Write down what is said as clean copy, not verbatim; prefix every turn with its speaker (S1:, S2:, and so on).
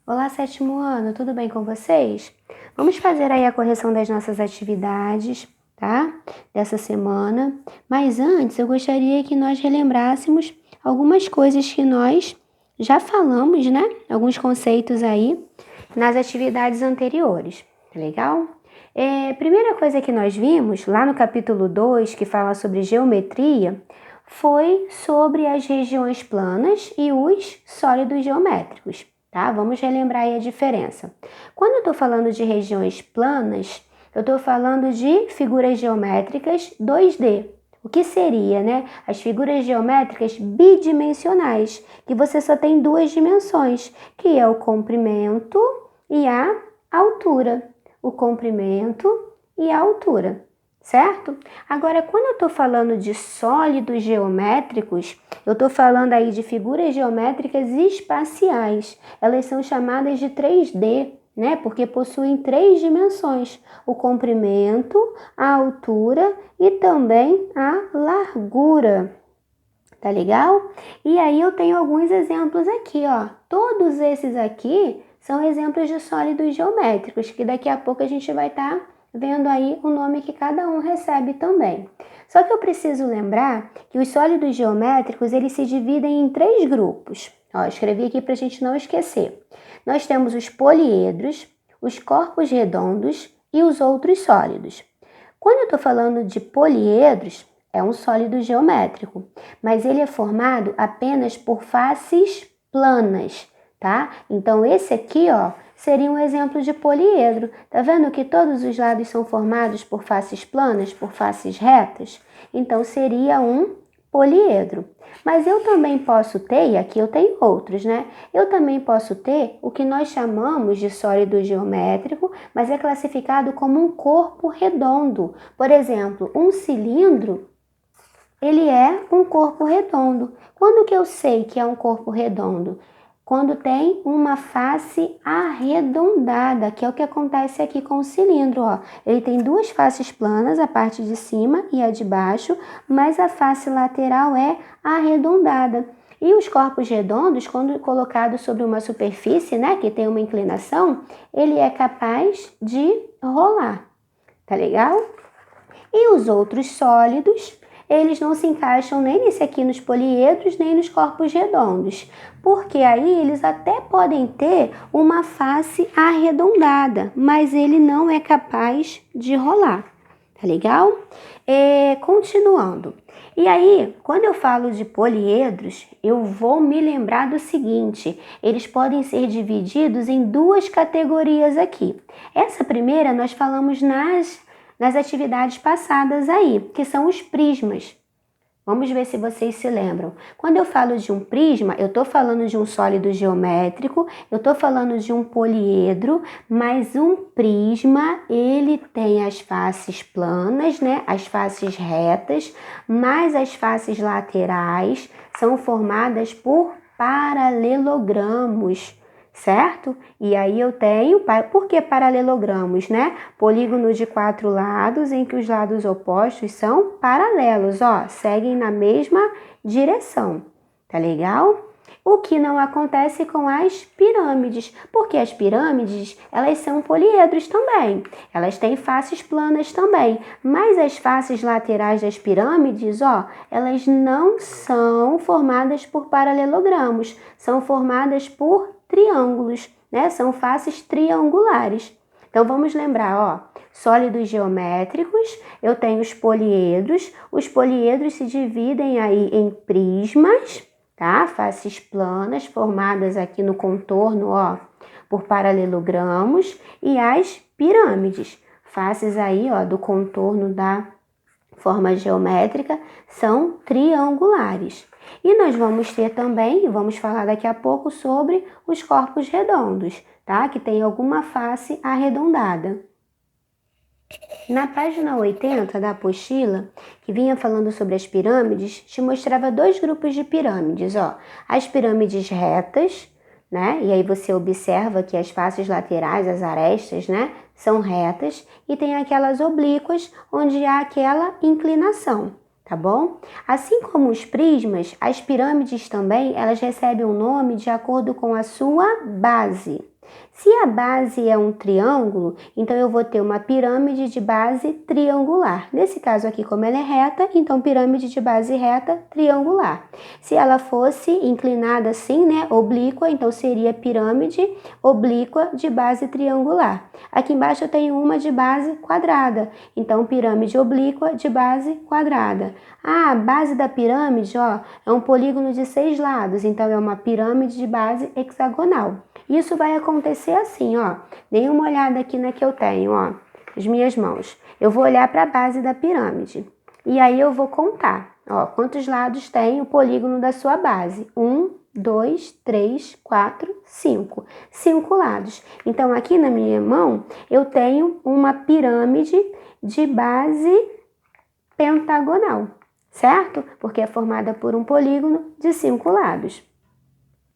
S1: Olá, sétimo ano, tudo bem com vocês? Vamos fazer aí a correção das nossas atividades, tá? Dessa semana. Mas antes, eu gostaria que nós relembrássemos algumas coisas que nós já falamos, né? Alguns conceitos aí nas atividades anteriores, tá legal? Primeira coisa que nós vimos lá no capítulo 2, que fala sobre geometria, foi sobre as regiões planas e os sólidos geométricos. Tá? Vamos relembrar aí a diferença. Quando eu estou falando de regiões planas, eu estou falando de figuras geométricas 2D. O que seria, né? As figuras geométricas bidimensionais, que você só tem duas dimensões, que é o comprimento e a altura. O comprimento e a altura, certo? Agora, quando eu estou falando de sólidos geométricos, eu estou falando aí de figuras geométricas espaciais. Elas são chamadas de 3D, né? Porque possuem três dimensões: o comprimento, a altura e também a largura. Tá legal? E aí eu tenho alguns exemplos aqui, ó. Todos esses aqui são exemplos de sólidos geométricos, que daqui a pouco a gente vai estar vendo aí o nome que cada um recebe também. Só que eu preciso lembrar que os sólidos geométricos, eles se dividem em três grupos. Ó, escrevi aqui para a gente não esquecer. Nós temos os poliedros, os corpos redondos e os outros sólidos. Quando eu estou falando de poliedros, é um sólido geométrico, mas ele é formado apenas por faces planas, tá? Então, esse aqui, ó, seria um exemplo de poliedro. Tá vendo que todos os lados são formados por faces planas, por faces retas? Então, seria um poliedro. Mas eu também posso ter, e aqui eu tenho outros, né? Eu também posso ter o que nós chamamos de sólido geométrico, mas é classificado como um corpo redondo. Por exemplo, um cilindro, ele é um corpo redondo. Quando que eu sei que é um corpo redondo? Quando tem uma face arredondada, que é o que acontece aqui com o cilindro, ó. Ele tem duas faces planas, a parte de cima e a de baixo, mas a face lateral é arredondada. E os corpos redondos, quando colocado sobre uma superfície, né, que tem uma inclinação, ele é capaz de rolar. Tá legal? E os outros sólidos, eles não se encaixam nem nesse aqui nos poliedros, nem nos corpos redondos, porque aí eles até podem ter uma face arredondada, mas ele não é capaz de rolar, tá legal? Continuando. E aí, quando eu falo de poliedros, eu vou me lembrar do seguinte: eles podem ser divididos em duas categorias aqui. Essa primeira nós falamos nas atividades passadas aí, que são os prismas. Vamos ver se vocês se lembram. Quando eu falo de um prisma, eu estou falando de um sólido geométrico, eu estou falando de um poliedro, mas um prisma, ele tem as faces planas, né? As faces retas, mas as faces laterais são formadas por paralelogramos, certo? E aí eu tenho, por que paralelogramos, né? Polígono de 4 lados em que os lados opostos são paralelos, ó, seguem na mesma direção, tá legal? O que não acontece com as pirâmides, porque as pirâmides, elas são poliedros também, elas têm faces planas também, mas as faces laterais das pirâmides, ó, elas não são formadas por paralelogramos, são formadas por triângulos, né? São faces triangulares. Então vamos lembrar, ó, sólidos geométricos, eu tenho os poliedros se dividem aí em prismas, tá? Faces planas formadas aqui no contorno, ó, por paralelogramos, e as pirâmides, faces aí, ó, do contorno da forma geométrica, são triangulares. E nós vamos ter também, vamos falar daqui a pouco sobre os corpos redondos, tá? Que tem alguma face arredondada. Na página 80 da apostila, que vinha falando sobre as pirâmides, te mostrava dois grupos de pirâmides, ó. As pirâmides retas, né? E aí você observa que as faces laterais, as arestas, né, são retas, e tem aquelas oblíquas onde há aquela inclinação, tá bom? Assim como os prismas, as pirâmides também, elas recebem um nome de acordo com a sua base. Se a base é um triângulo, então eu vou ter uma pirâmide de base triangular. Nesse caso aqui, como ela é reta, então pirâmide de base reta triangular. Se ela fosse inclinada assim, né, oblíqua, então seria pirâmide oblíqua de base triangular. Aqui embaixo eu tenho uma de base quadrada, então pirâmide oblíqua de base quadrada. Ah, a base da pirâmide, ó, é um polígono de 6 lados, então é uma pirâmide de base hexagonal. Isso vai acontecer assim, ó. Dê uma olhada aqui na que eu tenho, ó, as minhas mãos. Eu vou olhar para a base da pirâmide e aí eu vou contar, ó, quantos lados tem o polígono da sua base. 1, 2, 3, 4, 5. 5 lados. Então, aqui na minha mão, eu tenho uma pirâmide de base pentagonal, certo? Porque é formada por um polígono de 5 lados.